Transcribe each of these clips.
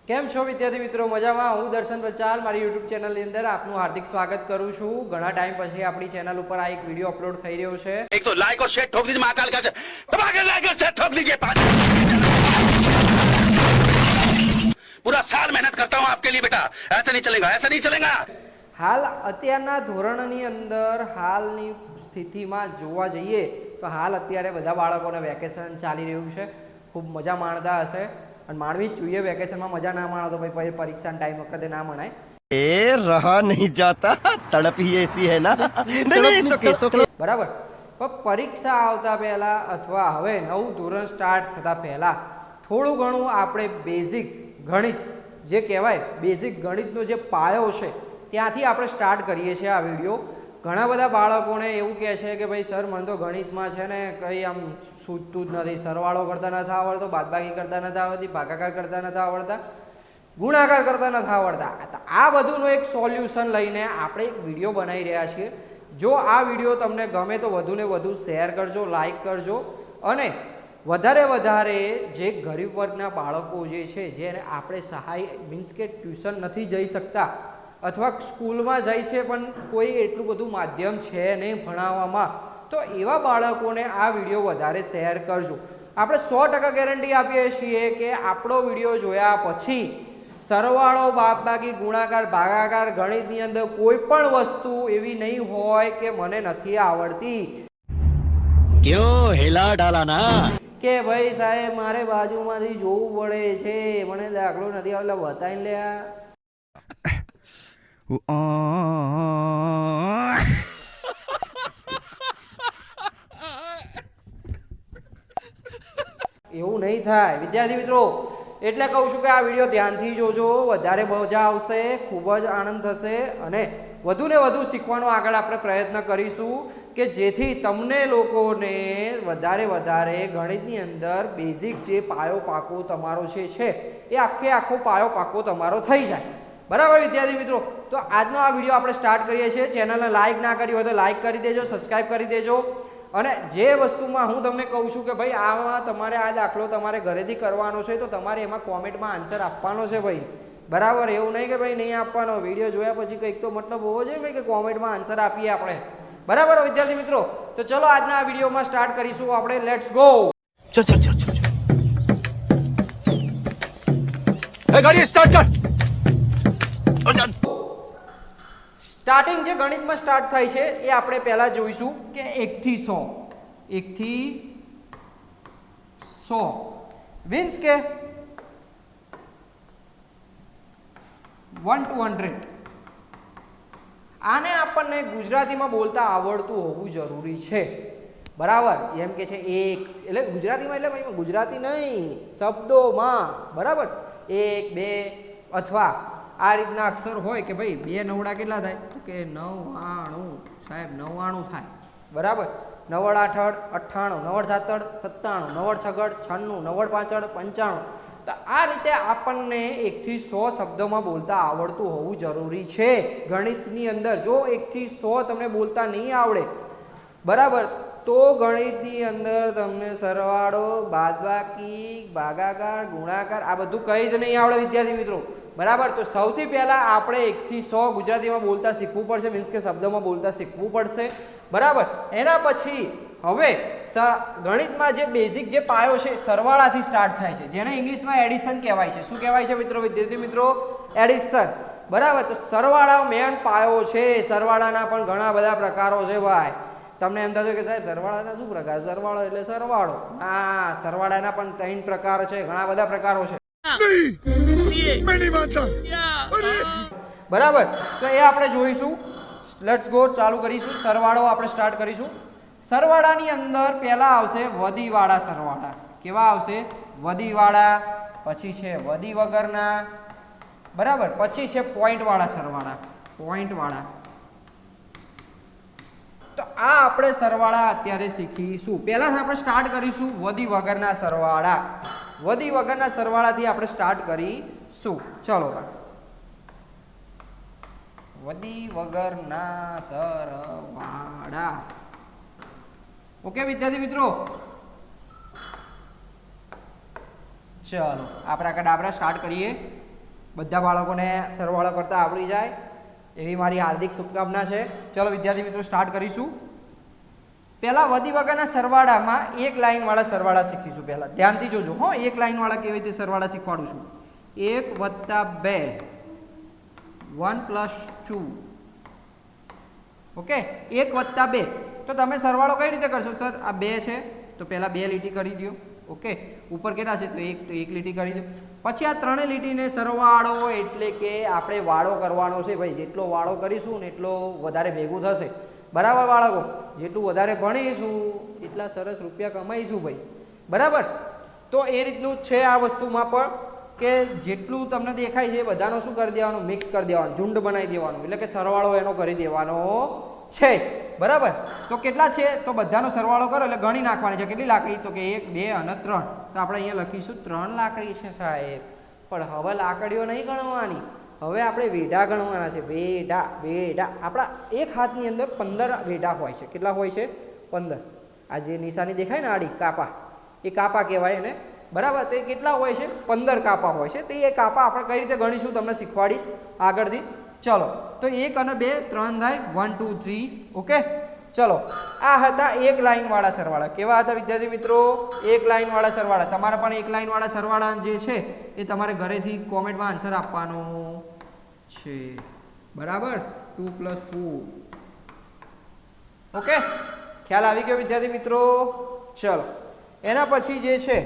કેમ છો વિદ્યાર્થી મિત્રો? મજામાં? હું દર્શન પચાલ મારી યુટ્યુબ ચેનલની અંદર આપનું હાર્દિક સ્વાગત કરું છું। ઘણા ટાઈમ પછી આપણી ચેનલ ઉપર આ એક વિડિયો અપલોડ થઈ રહ્યો છે। एक तो लाइक और शेयर ठोक दीजिए महाकाल का दबा के लाइक और शेयर ठोक दीजिए। पूरा साल मेहनत करता हूँ आपके लिए बेटा, ऐसा नहीं चलेगा, ऐसा नहीं चलेगा। હાલ અત્યારના ધોરણની અંદર હાલની સ્થિતિમાં જોવા જઈએ તો હાલ અત્યારે બધા બાળકોને વેકેશન ચાલી રહ્યું છે। ખૂબ મજા માણતા હશે અને માણવી જ જોઈએ। વેકેશનમાં મજા ના માણો તો ભાઈ પરીક્ષાના ટાઈમ વખતે ના મનાય। ए रहा नहीं जाता, तड़प ही ऐसी है ना। नहीं सुखी બરાબર। પણ પરીક્ષા આવતા પહેલા અથવા હવે નવું ધોરણ સ્ટાર્ટ થતા પહેલા થોડું ઘણું આપણે બેઝિક ગણિત જે કહેવાય બેઝિક ગણિતનો જે પાયો છે ત્યાંથી આપણે સ્ટાર્ટ કરીએ છીએ આ વિડીયો। ઘણા બધા બાળકોને એવું કહે છે કે ભાઈ સર મને તો ગણિતમાં છે ને કંઈ આમ સૂઝતું જ નથી, સરવાળો કરતા નથી આવડતો, બાદબાકી કરતા નથી આવડતી, ભાગાકાર કરતા નથી આવડતા, ગુણાકાર કરતા નથી આવડતા। તો આ બધુંનું એક સોલ્યુશન લઈને આપણે એક વિડીયો બનાવી રહ્યા છીએ। જો આ વિડીયો તમને ગમે તો વધુને વધુ શેર કરજો, લાઈક કરજો અને વધારે વધારે જે ગરીબ વર્ગના બાળકો જે છે જેને આપણે સહાય મીન્સ કે ટ્યુશન નથી જઈ શકતા અથવા સ્કૂલમાં જાય છે પણ કોઈ એટલું બધું માધ્યમ છે નહીં ભણાવવામાં, તો એવા બાળકોને આ વિડીયો વધારે શેર કરજો। આપણે 100% ગેરંટી આપીએ છીએ કે આપણો વિડીયો જોયા પછી સરવાળો, બાદબાકી, ગુણાકાર, ભાગાકાર, ગણિતની અંદર કોઈ પણ વસ્તુ એવી નહીં હોય કે મને નથી આવડતી। क्यों हिला डाला ना કે ભાઈ સાહેબ મારે બાજુમાંથી જોવું પડે છે, મને દાખલો નથી આવડતો, બતાવીને લે આ। એવું નહીં થાય વિદ્યાર્થી મિત્રો। એટલે કહું છું કે આ વિડીયો ધ્યાનથી જોજો, વધારે મજા આવશે, ખૂબ જ આનંદ થશે અને વધુને વધુ શીખવાનો આગળ આપણે પ્રયત્ન કરીશું કે જેથી તમને લોકોને વધારે વધારે ગણિતની અંદર બેઝિક જે પાયો પાકો તમારો છે એ આખો પાયો પાકો તમારો થઈ જાય। બરાબર વિદ્યાર્થી મિત્રો? તો આજનો આ વિડીયો આપણે સ્ટાર્ટ કરીએ છીએ। ચેનલને લાઈક ના કરી હોય તો લાઈક કરી દેજો, સબસ્ક્રાઈબ કરી દેજો અને જે વસ્તુમાં હું તમને કહું છું કે ભાઈ આમાં તમારે આ દાખલો તમારે ઘરેથી કરવાનો છે તો તમારે એમાં કોમેન્ટમાં આન્સર આપવાનો છે ભાઈ। બરાબર? એવું નહીં કે ભાઈ નહીં આપવાનો, વિડીયો જોયા પછી કંઈક તો મતલબ હોવો જોઈએ ભાઈ કે કોમેન્ટમાં આન્સર આપીએ આપણે। બરાબર વિદ્યાર્થી મિત્રો? તો ચલો આજના આ વિડીયોમાં સ્ટાર્ટ કરીશું આપણે। Let's go. चल चल चल चल गाड़ी स्टार्ट कर। સ્ટાર્ટિંગ જે ગણિતમાં સ્ટાર્ટ થાય છે એ આપણે પહેલા જોઈશું કે 1 થી 100, 1 થી 100 મીન્સ કે 1 to 100। આને આપણને ગુજરાતીમાં બોલતા આવડતું હોવું જરૂરી છે। બરાબર? એમ કે છે એક એટલે ગુજરાતીમાં, એટલે ભાઈ ગુજરાતી નહીં શબ્દોમાં। બરાબર? 1 2 અથવા આ રીતના અક્ષર હોય કે ભાઈ 2 નવડા કેટલા થાય તો કે 99 સાહેબ 99 થાય। બરાબર? 9 8 98 9 7 97 9 6 96 9 5 95। તો આ રીતે આપણને 1 થી 100 શબ્દોમાં બોલતા આવડતું હોવું જરૂરી છે ગણિતની અંદર। જો 1 થી 100 તમને બોલતા નહીં આવડે બરાબર તો ગણિતની અંદર તમને સરવાળો, બાદબાકી, ભાગાકાર, ગુણાકાર આ બધું કંઈ જ નહીં આવડે વિદ્યાર્થી મિત્રો। બરાબર? તો સૌથી પહેલાં આપણે 1 થી 100 ગુજરાતીમાં બોલતા શીખવું પડશે, મીન્સ કે શબ્દોમાં બોલતા શીખવું પડશે। બરાબર? એના પછી હવે ગણિતમાં જે બેઝિક જે પાયો છે સરવાળાથી સ્ટાર્ટ થાય છે, જેને ઇંગ્લિશમાં એડિશન કહેવાય છે। શું કહેવાય છે મિત્રો? વિદ્યાર્થી મિત્રો એડિશન। બરાબર? તો સરવાળા મેન પાયો છે। સરવાળાના પણ ઘણા બધા પ્રકારો છે ભાઈ। તમને એમ થતું કે સાહેબ સરવાળાના શું પ્રકાર? સરવાળો એટલે સરવાળો, હા સરવાળાના પણ 3 પ્રકાર છે, ઘણા બધા પ્રકારો છે। બરાબર? તો એ આપણે જોઈશું। લેટ્સ ગો, ચાલુ કરીશું। સરવાળો આપણે સ્ટાર્ટ કરીશું। સરવાળાની અંદર પહેલા આવશે વદીવાળા સરવાળા। કેવા આવશે? વદીવાળા, પછી છે વદી વગરના, બરાબર? પછી છે પોઈન્ટવાળા સરવાળા, પોઈન્ટવાળા। તો આ આપણે સરવાળા અત્યારે શીખીશું। પહેલા આપણે સ્ટાર્ટ કરીશું વદી વગરના સરવાળા। વદી વગરના સરવાળાથી આપણે સ્ટાર્ટ કરીશું। ચલો વદી વગરના સરવાળા। ઓકે વિદ્યાર્થી મિત્રો? ચલો આપણે આગળ સ્ટાર્ટ કરીએ। બધા બાળકોને સરવાળો કરતા આવડી જાય એવી મારી હાર્દિક શુભકામના છે. ચલો વિદ્યાર્થી મિત્રો સ્ટાર્ટ કરીશું. પહેલા વધી વગરના સરવાળામાં એક લાઈનવાળા સરવાળા શીખીશું. પહેલા ધ્યાનથી જોજો હો, એક લાઈનવાળા કેવી રીતે સરવાળા શીખવાડું છું. 1 + 2 1 + 2 ઓકે 1 + 2 તો તમે સરવાળો કઈ રીતે કરશો સર? આ 2 છે તો પહેલા 2 લીટી કરી દો. ઓકે ઉપર કેટલા છે તો 1 લીટી કરી દો. પછી આ 3 લીટીને સરવાળો એટલે કે આપણે વાળો કરવાનો છે ભાઈ. જેટલો વાળો કરીશું ને એટલો વધારે ભેગું થશે. બરાબર બાળકો? જેટલું વધારે ભણીશું એટલા સરસ રૂપિયા કમાઈશું ભાઈ. બરાબર? તો એ રીતનું છે આ વસ્તુમાં પણ કે જેટલું તમને દેખાય છે એ બધાનો શું કરી દેવાનું? મિક્સ કરી દેવાનું, ઝુંડ બનાવી દેવાનું. એટલે કે સરવાળો એનો કરી દેવાનો છે. બરાબર? તો કેટલા છે તો બધાનો સરવાળો કરો એટલે ગણી નાખવાની છે. કેટલી લાકડી? તો કે 1 2 અને 3. તો આપણે અહીંયા લખીશું 3 લાકડી છે સાહેબ. પણ હવે લાકડીઓ નહીં ગણવાની, હવે આપણે વેઢા ગણવાના છે. વેઢા આપણા એક હાથની અંદર 15 વેઢા હોય છે. કેટલા હોય છે? 15. આ જે નિશાની દેખાય ને આડી કાપા, એ કાપા કહેવાય એને. બરાબર? તો એ કેટલા હોય છે? 15 કાપા હોય છે. તો એ કાપા આપણે કઈ રીતે ગણીશું તમને શીખવાડીશ આગળથી. ચલો તો 1 અને 2 3 થાય 1 2 3. ઓકે ચલો આ હતા એક લાઈનવાળા સરવાળા. કેવા હતા વિદ્યાર્થી મિત્રો? એક લાઈનવાળા સરવાળા. તમારે પણ એક લાઈનવાળા સરવાળા જે છે એ તમારે ઘરેથી કોમેન્ટમાં આન્સર આપવાનો છે. બરાબર? 2 + 4. ઓકે ખ્યાલ આવી ગયો વિદ્યાર્થી મિત્રો? ચલો એના પછી જે છે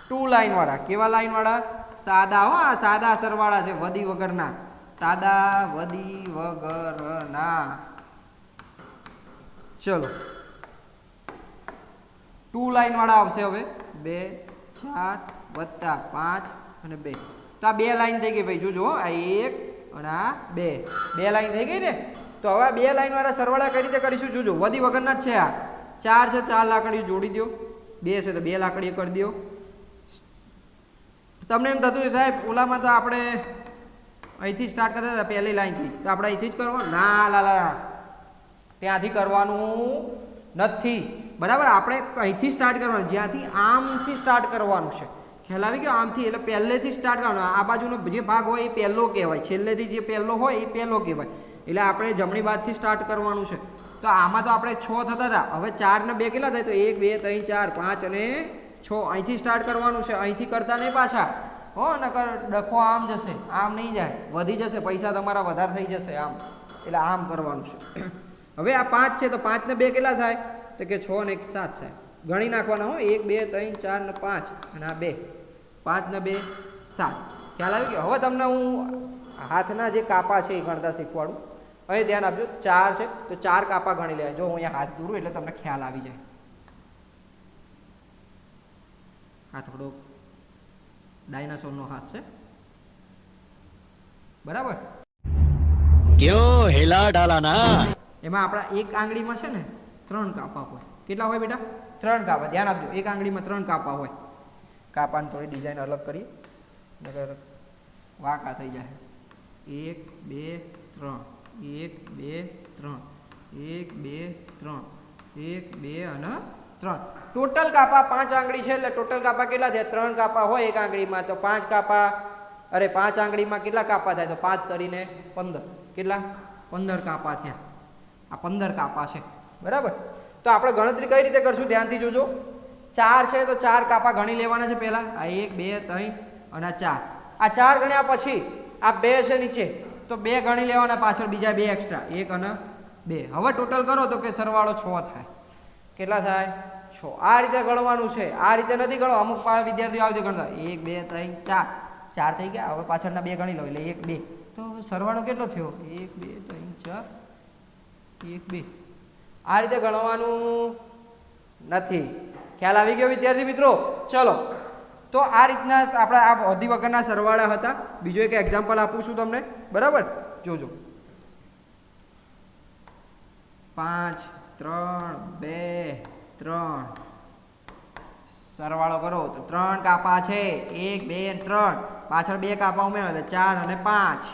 2 લાઈનવાળા. કેવા લાઈનવાળા? સાદા હો, આ સાદા સરવાળા છે, વધી વગરના. સાદા વધી વગરના. ચલો 2 લાઈનવાળા આવશે હવે. 2 4 + 5 અને 2. તો આ 2 લાઈન થઈ ગઈ ભાઈ. જોજો આ 1 અને આ 2 લાઈન થઈ ગઈ ને. તો હવે આ 2 લાઈનવાળા સરવાળા કઈ રીતે કરીશું? જોજો વધી વગરના જ છે. આ 4 છે, 4 લાકડીઓ જોડી દો. 2 છે તો 2 લાકડીઓ કરી દો. તમને એમ થતું સાહેબ ઓલામાં તો આપણે અહીંથી સ્ટાર્ટ કરતા હતા પહેલી લાઈનથી, તો આપણે અહીંથી જ કરવાનું? ના લાલા, ત્યાંથી કરવાનું નથી. બરાબર? આપણે અહીંથી સ્ટાર્ટ કરવાનું, જ્યાંથી આમથી સ્ટાર્ટ કરવાનું છે. ખ્યાલ આવી ગયો? આમથી એટલે પહેલેથી સ્ટાર્ટ કરવાનું. આ બાજુનો જે ભાગ હોય એ પહેલો કહેવાય, છેલ્લેથી જે પહેલો હોય એ પહેલો કહેવાય. એટલે આપણે જમણી બાજુથી સ્ટાર્ટ કરવાનું છે. તો આમાં તો આપણે 6 થતા હતા, હવે 4 ને 2 કેટલા થાય? તો 1 2 3 4 5 અને 6. અહીંથી સ્ટાર્ટ કરવાનું છે, અહીંથી કરતા નહીં પાછા હો, નકર ડખો આમ જશે, આમ નહીં જાય, વધી જશે, પૈસા તમારા વધારે થઈ જશે આમ. એટલે આમ કરવાનું છે. હવે આ 5 છે તો 5 ને 2 કેટલા થાય? તો કે 6 ને 1 7 થાય. ગણી નાખવાના હો, 1 2 3 4 ને 5 અને આ 2, 5 ને 2 7. ખ્યાલ આવી ગયો? હવે તમને હું હાથના જે કાપા છે એ ગણતા શીખવાડું. અહીં ધ્યાન આપજો. 4 છે તો 4 કાપા ગણી લેવા. જો હું અહીંયા હાથ દોરું એટલે તમને ખ્યાલ આવી જાય. આ થોડો ડાયનાસોરનો હાથ છે. બરાબર? क्यों हिला डाला ना? એમાં આપણા એક આંગળીમાં છે ને 3 કાપા હોય. કેટલા હોય બેટા? 3 કાપા. ધ્યાન આપજો, એક આંગળીમાં 3 કાપા હોય. કાપાની થોડી ડિઝાઇન અલગ કરીએ નકર વાંકા થઈ જાય. 1 2 3 1 2 3 1 2 3 1 2 અને 3. ટોટલ કાપા 5 આંગળી છે એટલે ટોટલ કાપા કેટલા થયા? 3 કાપા હોય એક આંગળીમાં તો 5 કાપા, અરે 5 આંગળીમાં કેટલા કાપા થાય? તો 5 કરીને 15. કેટલા? 15 કાપા થયા. આ 15 કાપા છે. બરાબર? તો આપણે ગણતરી કઈ રીતે કરશું? ધ્યાનથી જોજો. 4 છે તો 4 કાપા ગણી લેવાના છે પહેલા. આ 1 2 3 અને 4. આ 4 ગણ્યા પછી આ 2 છે નીચે તો 2 ગણી લેવાના, પાછળ બીજા 2 એક્સ્ટ્રા, 1 અને 2. હવે ટોટલ કરો તો કે સરવાળો 6 થાય. કેટલા થાય? 6. આ રીતે ગણવાનું છે, આ રીતે નથી ગણવા. અમુક વિદ્યાર્થીઓ આવી રીતે ગણતા 1 2 3 4 4 થઈ ગયા. હવે પાછળના 2 ગણી લો એટલે 1 2. તો સરવાળો કેટલો થયો? 1 2 3 4 1 2. આ રીતે ગણવાનું નથી. ખ્યાલ આવી ગયો વિદ્યાર્થી મિત્રો? ચલો તો આ રીતના આપણા આ વધી વગરના સરવાળા હતા. બીજો એક એક્ઝામ્પલ આપું છું તમને. બરાબર? જોજો. 5 3 2 3 સરવાળો કરો તો 3 કાપા છે. 1 2 3 પાછળ 2 કાપા ઉમેરો એટલે 4 અને 5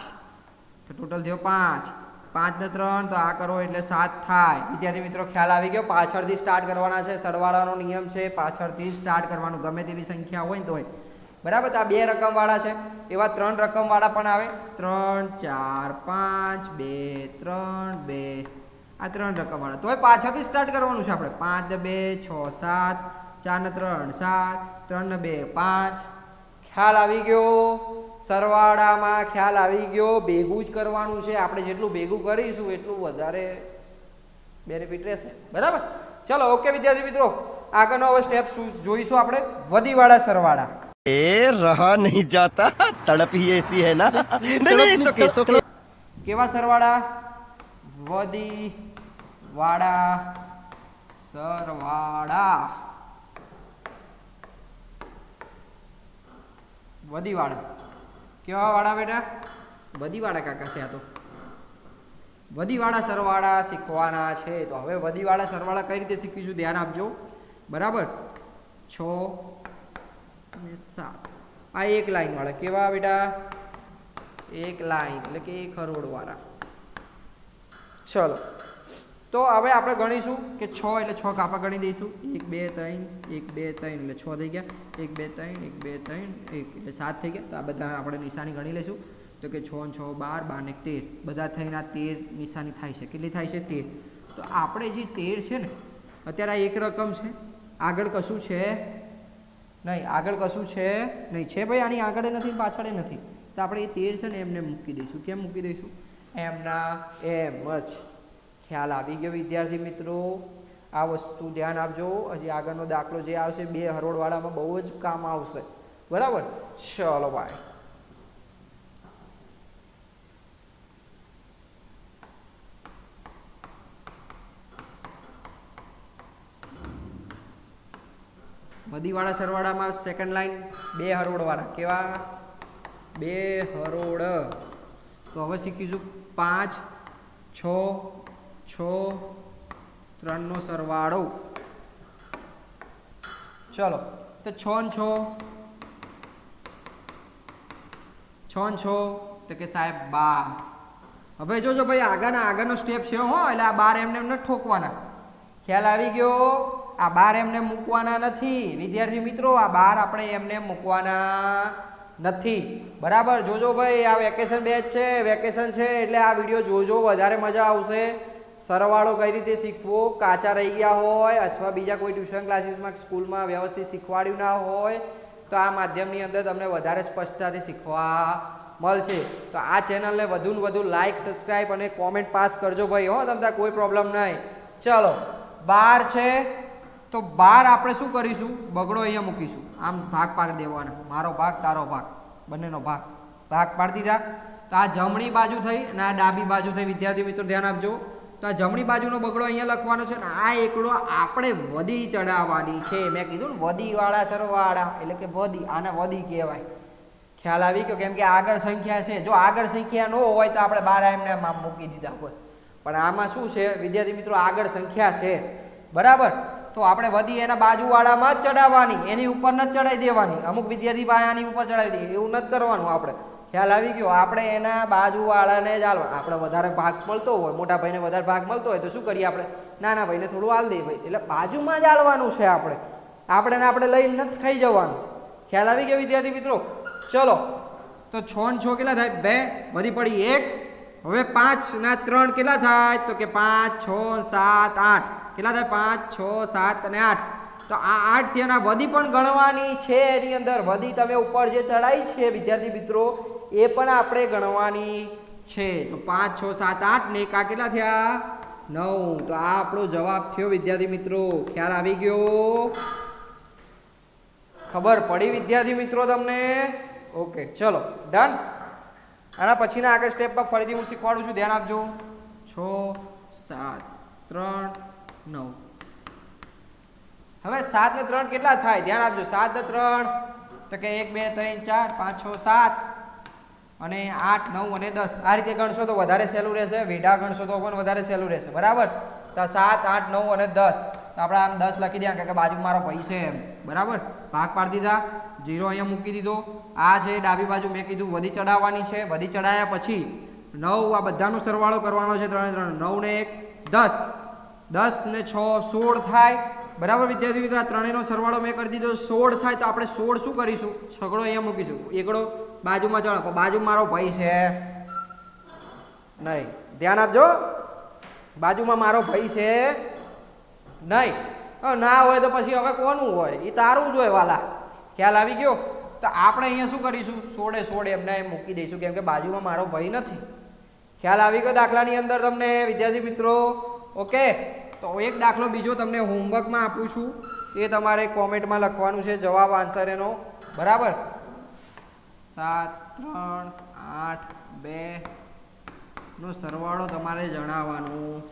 તો ટોટલ થયો 5. 5 ને 3 તો આ કરો એટલે 7 થાય. વિદ્યાર્થી મિત્રો ખ્યાલ આવી ગયો? પાછળથી સ્ટાર્ટ કરવાના છે. સરવાળાનો નિયમ છે પાછળથી સ્ટાર્ટ કરવાનું. ગમે તેવી સંખ્યા હોય ને તોય બરાબર. તો આ 2 રકમવાળા છે, એવા 3 રકમવાળા પણ આવે. 3 4 5 2 3 2 આ 3 રકમવાળા. તો હવે પાછળથી સ્ટાર્ટ કરવાનું છે આપણે. 5 2 6 7 4 ને 3 7 3 ને 2 5. ખ્યાલ આવી ગયો? સરવાળામાં ખ્યાલ આવી ગયો. ભેગું જ કરવાનું છે આપણે. જેટલું ભેગું કરીશું એટલું વધારે બેનિફિટ રહેશે. બરાબર. ચલો ઓકે વિદ્યાર્થી મિત્રો, આગળનો હવે સ્ટેપ જોઈશું આપણે વધીવાળા સરવાળા. ए रहा नहीं जाता तड़प ही ऐसी है ना नहीं सुके सुके કેવા સરવાળા? વધી વાળા સરવાળા. વધી વાળા કેવા વાળા બેટા? વધી વાળા કાકા છે આ તો. વધી વાળા સરવાળા શીખવાના છે. તો હવે વધી વાળા સરવાળા કઈ રીતે શીખવીશું ધ્યાન આપજો. બરાબર. 6 અને 7 આ એક લાઈન વાળા. કેવા બેટા? એક લાઈન એટલે કે એક હરોળ વાળા. ચલો તો હવે આપણે ગણીશું કે 6 એટલે 6 કાપા ગણી દઈશું. 1 2 3 1 2 3 એટલે 6 થઈ ગયા. 1 2 3 1 2 3 1 એટલે 7 થઈ ગયા. તો આ બધા આપણે નિશાની ગણી લઈશું. તો કે 6 6 12 12 ને 13 બધા થઈને આ 13 નિશાની થાય છે. કેટલી થાય છે? 13. તો આપણે જે 13 છે ને અત્યારે આ એક રકમ છે, આગળ કશું છે નહીં. આગળ કશું છે નહીં. છે ભાઈ, આની આગળ નથી પાછળ નથી. તો આપણે એ 13 છે ને એમને મૂકી દઈશું. કેમ મૂકી દઈશું? એમના એમ જ. ખ્યાલ આવી ગયો વિદ્યાર્થી મિત્રો? આ વસ્તુ ધ્યાન આપજો. હજી આગળનો દાખલો જે આવશે 2 હરોળવાળામાં બહુ જ કામ આવશે. બરાબર. ચલો ભાઈ. વધીવાળા સરવાળામાં સેકન્ડ લાઈન 2 હરોળવાળા. કેવા? 2 હરોળ. તો હવે શીખીશું 5 6 6 3 નો સરવાળો. ચલો તો 6 ને 6 તો કે સાહેબ 12. હવે જોજો ભાઈ આગળનો સ્ટેપ છે હો. એટલે આ 12 એમને એમને ઠોકવાના. ખ્યાલ આવી ગયો? આ 12 એમને મૂકવાના નથી વિદ્યાર્થી મિત્રો. આ 12 આપણે એમને મૂકવાના નથી. બરાબર. જોજો ભાઈ, આ વેકેશન બેચ છે, વેકેશન છે એટલે આ વિડીયો જોજો, વધારે મજા આવશે. સરવાળો કઈ રીતે શીખવો, કાચા રહી ગયા હોય અથવા બીજા કોઈ ટ્યુશન ક્લાસીસમાં સ્કૂલમાં વ્યવસ્થિત શીખવાડ્યું ના હોય તો આ માધ્યમની અંદર તમને વધારે સ્પષ્ટતાથી શીખવા મળશે. તો આ ચેનલને વધુ ને વધુ લાઈક, સબસ્ક્રાઈબ અને કોમેન્ટ પાસ કરજો ભાઈ હો. તમને કોઈ પ્રોબ્લેમ નહીં. ચલો 12 છે તો 12 આપણે શું કરીશું? બગડો અહીંયા મૂકીશું. આમ ભાગ પાડી દેવાના. મારો ભાગ, તારો ભાગ, બંનેનો ભાગ પાડી દીધા. તો આ જમણી બાજુ થઈ અને આ ડાબી બાજુ થઈ. વિદ્યાર્થી મિત્રો ધ્યાન આપજો. તો આ જમણી બાજુનો બગડો અહીંયા લખવાનો છે ને આ એકડો આપણે વધી ચડાવવાની છે. મેં કીધું ને વધીવાળા સરવાળા એટલે કે વધી. આને વધી કહેવાય. ખ્યાલ આવી ગયો? કેમ કે આગળ સંખ્યા છે. જો આગળ સંખ્યા ન હોય તો આપણે 12 એમને આમ મૂકી દીધા હોય. પણ આમાં શું છે વિદ્યાર્થી મિત્રો? આગળ સંખ્યા છે. બરાબર. તો આપણે વધી એના બાજુવાળામાં જ ચડાવવાની, એની ઉપર ન ચડાવી દેવાની. અમુક વિદ્યાર્થી ભાઈ આની ઉપર ચડાવી દે, એવું નથી કરવાનું આપણે. ખ્યાલ આવી ગયો? આપણે એના બાજુવાળાને જ હાલવા. આપણે વધારે ભાગ મળતો હોય, મોટા ભાઈને વધારે ભાગ મળતો હોય તો શું કરીએ આપણે? નાના ભાઈને થોડું હાલ દઈએ ભાઈ. એટલે બાજુમાં જ હાલવાનું છે આપણે. આપણે લઈને નથી ખાઈ જવાનું. ખ્યાલ આવી ગયો વિદ્યાર્થી મિત્રો? ચલો તો 6 ને 6 કેટલા થાય? 2 વધી પડી 1. હવે 5 ના 3 કેટલા થાય? તો કે 5 6 7 8. કેટલા થાય? 5 6 7 અને 8. તો આ 8 થી એના વધી પણ ગણવાની છે. એની અંદર વધી તમે ઉપર જે ચડાઈ છે વિદ્યાર્થી મિત્રો એ પણ આપણે ગણવાની છે. તો 5 6 7 8 ને આ કેટલા થયા? 9. તો આ આપણો જવાબ થયો વિદ્યાર્થી મિત્રો. ખ્યાલ આવી ગયો? ખબર પડી વિદ્યાર્થી મિત્રો તમને? ઓકે ચલો ડન. આના પછીના આગળ સ્ટેપમાં ફરીથી હું શીખવાડું છું. ધ્યાન આપજો. 6 7 3 9. હવે 7 ને 3 કેટલા થાય? ધ્યાન આપજો. 7 ને 3 તો કે 1 2 3 4 5 6 7 અને 8 9 અને 10. આ રીતે ગણશો તો વધારે સહેલું રહેશે. વેઢા ગણશો તો પણ વધારે સહેલું રહેશે. બરાબર. તો 7 8 9 અને 10. તો આપણે આમ 10 લખી દઈએ કારણ કે બાજુ મારો ભાઈ છે એમ. બરાબર. ભાગ પાડી દીધા. 0 અહીંયા મૂકી દીધો. આ છે ડાબી બાજુ મેં કીધું વધી ચડાવવાની છે. વધી ચડાયા પછી 9 આ બધાનો સરવાળો કરવાનો છે. 3 3 9 ને 1 10. 10 ને 6 16 થાય. બરાબર વિદ્યાર્થી મિત્રો, આ ત્રણેયનો સરવાળો મેં કરી દીધો 16 થાય તો આપણે 16 શું કરીશું, છગડો અહીંયા મૂકીશું, એકડો બાજુમાં ચાલો, પણ બાજુમાં મારો ભાઈ છે નહીં, ધ્યાન આપજો, બાજુમાં મારો ભાઈ છે નહીં. ના હોય તો પછી હવે કોનું હોય, એ તારું જ હોય વાલા, ખ્યાલ આવી ગયો. તો આપણે અહીંયા શું કરીશું, 16 એમને એમ મૂકી દઈશું, કેમ કે બાજુમાં મારો ભાઈ નથી. ખ્યાલ આવી ગયો દાખલાની અંદર તમને વિદ્યાર્થી મિત્રો? ઓકે, તો એક દાખલો બીજો તમને હોમવર્કમાં આપું છું, એ તમારે કોમેન્ટમાં લખવાનું છે જવાબ આન્સર એનો, બરાબર? 7, 3, 8, 2 નો સરવાળો તમારે જણાવવાનું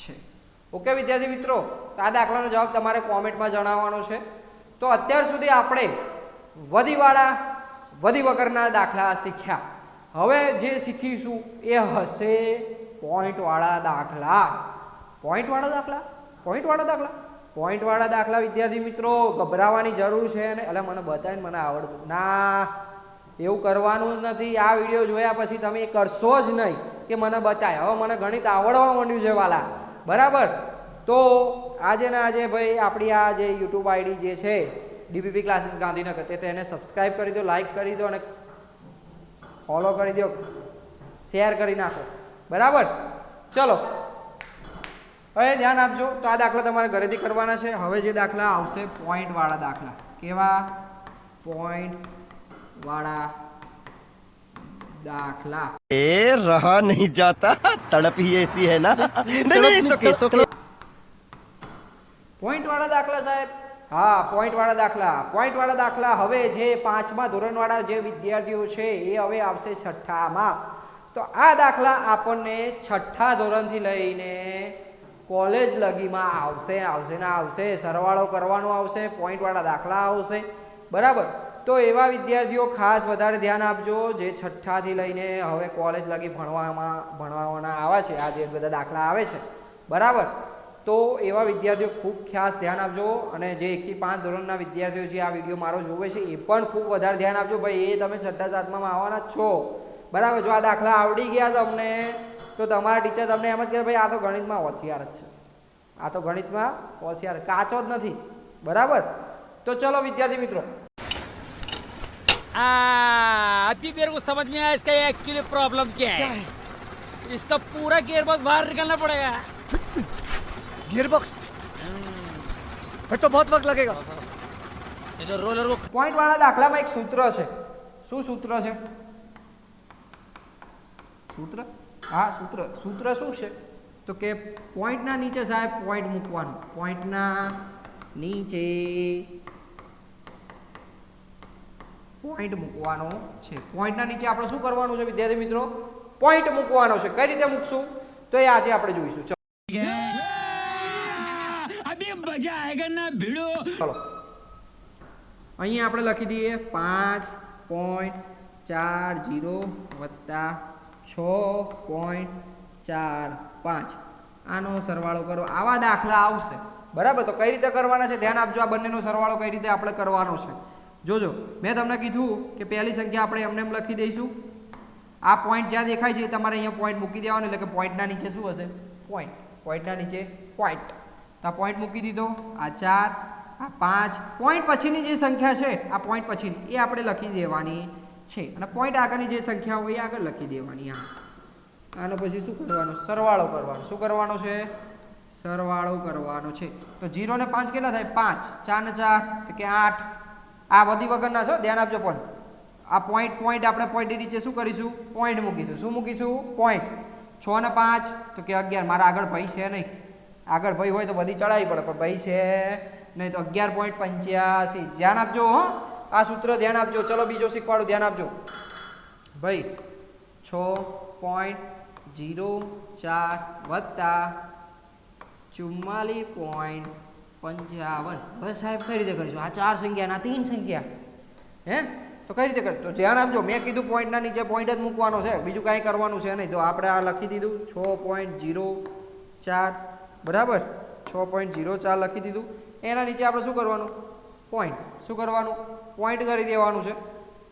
છે. ઓકે વિદ્યાર્થી મિત્રો, તો આ દાખલાનો જવાબ તમારે કોમેન્ટમાં જણાવવાનો છે. તો અત્યાર સુધી આપણે વધીવાળા વધી વગરના દાખલા શીખ્યા. હવે જે શીખીશું એ હશે પોઈન્ટવાળા દાખલા. પોઈન્ટવાળા દાખલા વિદ્યાર્થી મિત્રો, ગભરાવાની જરૂર છે ને, એટલે મને બતાવીને મને આવડતું ના, એવું કરવાનું જ નથી. આ વિડીયો જોયા પછી તમે એ કરશો જ નહીં કે મને બતાય. હવે મને ગણિત આવડવા માંડ્યું છે વાલા, બરાબર? તો આજે ને આજે ભાઈ આપણી આ જે યુટ્યુબ આઈડી જે છે ડીપીપી ક્લાસીસ ગાંધીનગર, તેને સબસ્ક્રાઈબ કરી દો, લાઈક કરી દો અને ફોલો કરી દો, શેર કરી નાખો, બરાબર? ચલો હવે ધ્યાન આપજો. તો આ દાખલા તમારે ઘરેથી કરવાના છે. હવે જે દાખલા આવશે પોઈન્ટવાળા દાખલા. કેવા? પોઈન્ટવાળા દાખલા. ए रहा नहीं जाता, तड़प ही ऐसी है ना. नहीं, नहीं, પોઈન્ટવાળા દાખલા સાહેબ, હા પોઈન્ટવાળા દાખલા. હવે જે 5મા ધોરણવાળા જે વિદ્યાર્થીઓ છે એ હવે આવશે 6ઠ્ઠામાં. તો આ દાખલા આપણને 6ઠ્ઠા ધોરણથી લઈને કોલેજ લગીમાં આવશે. સરવાળો કરવાનો આવશે, પોઈન્ટવાળા દાખલા આવશે, બરાબર? તો એવા વિદ્યાર્થીઓ ખાસ વધારે ધ્યાન આપજો જે 6ઠ્ઠાથી લઈને હવે કોલેજ લગી ભણવાના આવે છે, આ જે બધા દાખલા આવે છે, બરાબર? તો એવા વિદ્યાર્થીઓ ખૂબ ખાસ ધ્યાન આપજો. અને જે 1 થી 5 ધોરણના વિદ્યાર્થીઓ જે આ વિડીયો મારો જોવે છે એ પણ ખૂબ વધારે ધ્યાન આપજો ભાઈ. એ તમે 6ઠ્ઠા 7મામાં આવવાના જ છો, બરાબર? જો આ દાખલા આવડી ગયા તમને તો તમારા ટીચર તમને એમ જ કહે ભાઈ આ તો ગણિતમાં હોશિયાર જ છે, આ તો ગણિતમાં હોશિયાર, કાચો જ નથી, બરાબર? તો ચલો વિદ્યાર્થી મિત્રો, अभी मेरे को समझ में आया इसका एक्चुअली प्रॉब्लम क्या है. इसका पूरा गियर बॉक्स बाहर निकालना पड़ेगा. गियरबॉक्स फिर तो बहुत वक्त लगेगा. ये तो रोलर को પોઈન્ટવાળા દાખલામાં એક સૂત્ર છે. શું સૂત્ર છે? સૂત્ર શું છે? તો કે પોઈન્ટના નીચે સાહેબ પોઈન્ટ મૂકવાનું. પોઈન્ટના નીચે પોઈન્ટ મૂકવાનો છે. પોઈન્ટના નીચે આપણે શું કરવાનું છે વિદ્યાર્થી મિત્રો? પોઈન્ટ મૂકવાનો છે. કઈ રીતે મૂકશું તો એ આજે આપણે જોઈશું. ચલો अभी मजा आएगा ना भिड़ो. ચલો અહીંયા આપણે લખી દઈએ 5.40 વત્તા 6.45. આનો સરવાળો કરો. આવા દાખલા આવશે, બરાબર? તો કઈ રીતે કરવાના છે ધ્યાન આપજો. આ બંનેનો સરવાળો કઈ રીતે આપણે કરવાનો છે જોજો. મેં તમને કીધું કે પહેલી સંખ્યા આપણે એમને એમ લખી દઈશું. આ પોઈન્ટ જ્યાં દેખાય છે તમારે અહીંયા પોઈન્ટ મૂકી દેવાનો, એટલે કે પોઈન્ટના નીચે શું હશે? પોઈન્ટ. પોઈન્ટના નીચે પોઈન્ટ. તો આ પોઈન્ટ મૂકી દીધો. આ 4, આ 5. પોઈન્ટ પછીની જે સંખ્યા છે આ પોઈન્ટ પછીની એ આપણે લખી દેવાની છે, અને પોઈન્ટ આગળની જે સંખ્યા હોય એ આગળ લખી દેવાની. આનો પછી શું કરવાનું? સરવાળો કરવાનો. શું કરવાનો છે? સરવાળો કરવાનો છે. તો 0 ને 5 કેટલા થાય? 5. 4 ને 4 તો કે 8. આ વધી વગરના છો, ધ્યાન આપજો. પણ આ પોઈન્ટ આપણે પોઈન્ટની નીચે શું કરીશું? પોઈન્ટ મૂકીશું. શું મૂકીશું? પોઈન્ટ. 6 ને 5 તો કે 11. મારા આગળ ભાઈ છે નહીં, આગળ ભાઈ હોય તો બધી ચડાવી પડે, પણ ભાઈ છે નહીં, તો 11.85. ધ્યાન આપજો હો, આ સૂત્ર ધ્યાન આપજો. ચલો બીજો શીખવાડું, ધ્યાન આપજો ભાઈ. 6.04 વત્તા 44.55. હવે સાહેબ કઈ રીતે કરીશું? આ 4 સંખ્યા ના 3 સંખ્યા હે, તો કઈ રીતે કરીશું? તો ધ્યાન આપજો. મેં કીધું પોઈન્ટના નીચે પોઈન્ટ જ મૂકવાનો છે, બીજું કાંઈ કરવાનું છે નહીં. તો આપણે આ લખી દીધું 6.04, બરાબર? 6.04 લખી દીધું. એના નીચે આપણે શું કરવાનું? પોઈન્ટ. શું કરવાનું? પોઈન્ટ કરી દેવાનું છે.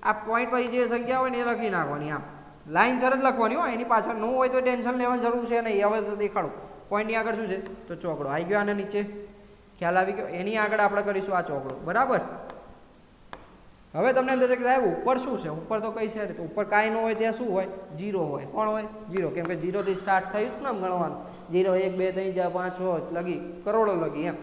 આ પોઈન્ટ પછી જે સંખ્યા હોય ને એ લખી નાખવાની. આમ લાઈન સર જ લખવાની હોય, એની પાછળ ન હોય તો ટેન્શન લેવાની જરૂર છે નહીં. હવે તો દેખાડું પોઈન્ટની આગળ શું છે તો ચોકડો આવી ગયો, આને નીચે ખ્યાલ આવી ગયો. એની આગળ આપણે કરીશું આ ચોકડો, બરાબર. હવે તમને એમ થશે કે સાહેબ ઉપર શું છે, ઉપર તો કઈ છે તો ઉપર કાંઈ ન હોય ત્યાં શું હોય, 0 હોય. કોણ હોય? 0, કેમ કે 0 થી સ્ટાર્ટ થયું હતું ને આમ ગણવાનું, 0 1 2 3 4 5 6 લગી કરોડો લગી એમ.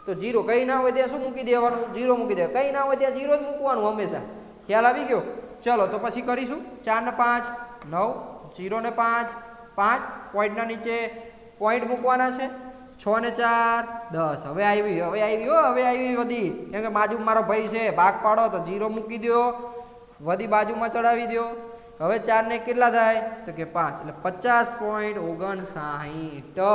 તો 0 કઈ ના હોય ત્યાં શું મૂકી દેવાનું, 0 મૂકી દેવાનું. કઈ ના હોય ત્યાં 0 જ મૂકવાનું હંમેશા. ખ્યાલ આવી ગયો? ચલો તો પછી કરીશું 4 ને 5 9, 0 ને 5 5, પોઈન્ટના નીચે પોઈન્ટ મૂકવાના છે. 6 ને 4 10. હવે આવી વધી, કેમ કે બાજુ મારો ભાઈ છે, ભાગ પાડો તો 0 મૂકી દો, વધી બાજુમાં ચડાવી દો. હવે 4 ને કેટલા થાય તો કે 5, એટલે 50.59.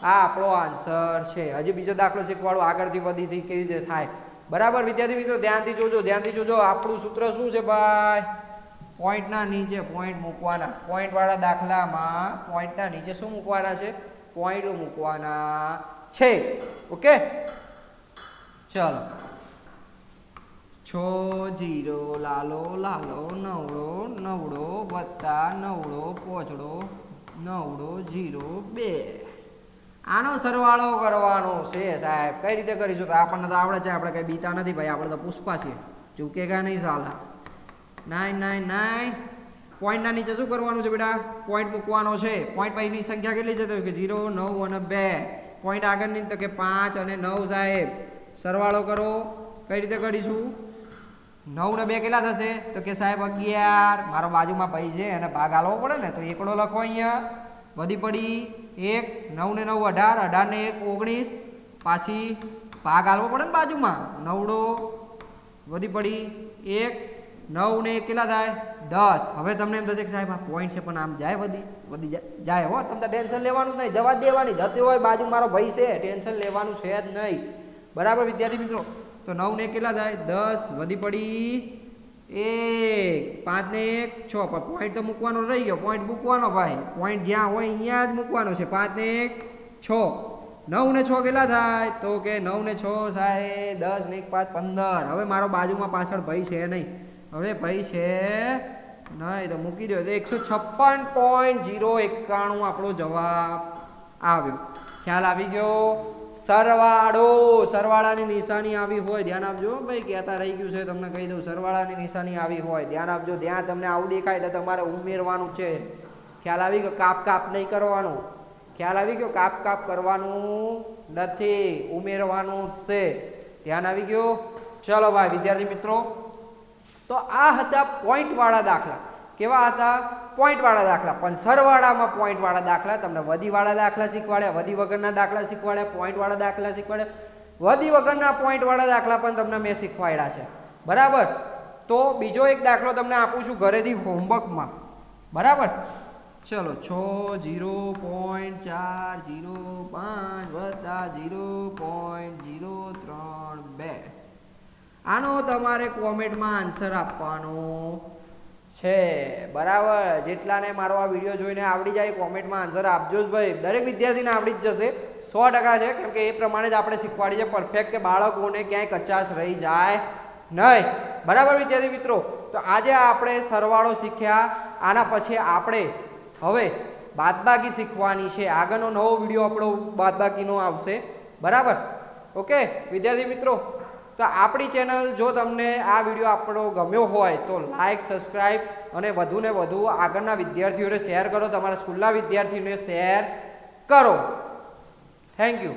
આ આપણો આન્સર છે. હજી બીજો દાખલો શીખવાડો આગળથી વધીથી કેવી રીતે થાય, બરાબર. વિદ્યાર્થી મિત્રો ધ્યાનથી જોજો. આપણું સૂત્ર શું છે ભાઈ? પોઈન્ટના નીચે પોઈન્ટ મૂકવાના. પોઈન્ટ વાળા દાખલામાં પોઈન્ટના નીચે શું મૂકવાના છે? પોઈન્ટ મૂકવાના છે. ઓકે, ચલો. 6 0 લાલો નવડો વત્તા નવડો પોચડો નવડો 0 2. આનો સરવાળો કરવાનો છે સાહેબ. કઈ રીતે કરીશું? તો આપણને તો આવડે છે, આપણે કઈ બીતા નથી ભાઈ, આપણે તો પુષ્પા છીએ, ચૂકેગા નહીં સાલા. 9 9 9. પોઈન્ટના નીચે શું કરવાનું છે બેટા? પોઈન્ટ મૂકવાનો છે. પોઈન્ટ પછીની સંખ્યા કેટલી છે તો કે 0 9 અને 2. પોઈન્ટ આગળની તો કે 5 અને 9 સાહેબ. સરવાળો કરો. કઈ રીતે કરીશું? 9 ને 2 કેટલા થશે તો કે સાહેબ 11. મારો બાજુમાં ભાઈ છે એને ભાગ આલવો પડે ને, તો એકડો લખો અહીંયા. વધી પડી 1, 9 ને 9 18, 18 ને 1 19. પાછી ભાગ આલવો પડે ને બાજુમાં, નવડો વધી પડી 1, 9 ને 1 કેટલા થાય 10. હવે તમને એમ થશે કે સાહેબ આ પોઈન્ટ છે પણ આમ જાય વધી જાય હો. તમને ટેન્શન લેવાનું જ નહીં, જવા દેવાની. જતી હોય બાજુ મારો ભાઈ છે, ટેન્શન લેવાનું છે જ નહીં, બરાબર વિદ્યાર્થી મિત્રો. તો 9 ને 1 કેટલા થાય 10, વધી પડી 1, 5 ને 1 6. પણ પોઈન્ટ તો મૂકવાનો રહી ગયો, પોઈન્ટ મૂકવાનો ભાઈ. પોઈન્ટ જ્યાં હોય અહીંયા જ મૂકવાનો છે. 5 ને 1 6. 9 ને 6 કેટલા થાય તો કે 9 ને 6 સાહેબ 10 ને 1 5 15. હવે મારો બાજુમાં પાછળ ભાઈ છે નહીં, હવે ભાઈ છે નહીં તો મૂકી દો. 156.091 આપણો જવાબ આવ્યો. ખ્યાલ આવી ગયો? સરવાળાની નિશાની આવી હોય ધ્યાન આપજો ભાઈ, કહેતા રહી ગયું છે તમને કહી દઉં. સરવાળાની નિશાની આવી હોય ધ્યાન આપજો. ત્યાં તમને આવું દેખાય એટલે તમારે ઉમેરવાનું છે. ખ્યાલ આવી ગયો? કાપ નહીં કરવાનું. ખ્યાલ આવી ગયો? કાપ કરવાનું નથી, ઉમેરવાનું છે. ધ્યાન આવી ગયો? ચલો ભાઈ વિદ્યાર્થી મિત્રો, તો આ હતા પોઈન્ટ વાળા દાખલા. કેવા હતા? પોઈન્ટ વાળા દાખલા. પણ સરવાળામાં પોઈન્ટ વાળા દાખલા. તમને વધી વાળા દાખલા શીખવાડ્યા, વધી વગરના દાખલા શીખવાડ્યા, પોઈન્ટ વાળા દાખલા શીખવાડ્યા, વધી વગરના પોઈન્ટ વાળા દાખલા પણ તમને મેં શીખવાડ્યા છે, બરાબર. તો બીજો એક દાખલો તમને આપું છું ઘરેથી હોમવર્કમાં, બરાબર. ચલો 6 0.405 વત્તા 0.032. આનો તમારે કોમેન્ટમાં આન્સર આપવાનો છે, બરાબર. જેટલાને મારો આ વિડીયો જોઈને આવડી જાય કોમેન્ટમાં આન્સર આપજો જ ભાઈ. દરેક વિદ્યાર્થીને આવડી જ જશે, 100% છે, કેમ કે એ પ્રમાણે જ આપણે શીખવાડીએ પરફેક્ટ, કે બાળકોને ક્યાંય કચાશ રહી જાય નહીં, બરાબર વિદ્યાર્થી મિત્રો. તો આજે આપણે સરવાળો શીખ્યા. આના પછી આપણે હવે બાદબાકી શીખવાની છે. આગળનો નવો વિડીયો આપણો બાદબાકીનો આવશે, બરાબર. ઓકે વિદ્યાર્થી મિત્રો, તો આપણી ચેનલ જો તમને આ વિડીયો આપણો ગમ્યો હોય તો લાઈક, સબસ્ક્રાઈબ અને વધુને વધુ આગળના વિદ્યાર્થીઓને શેર કરો. તમારા સ્કૂલના વિદ્યાર્થીઓને શેર કરો. Thank you.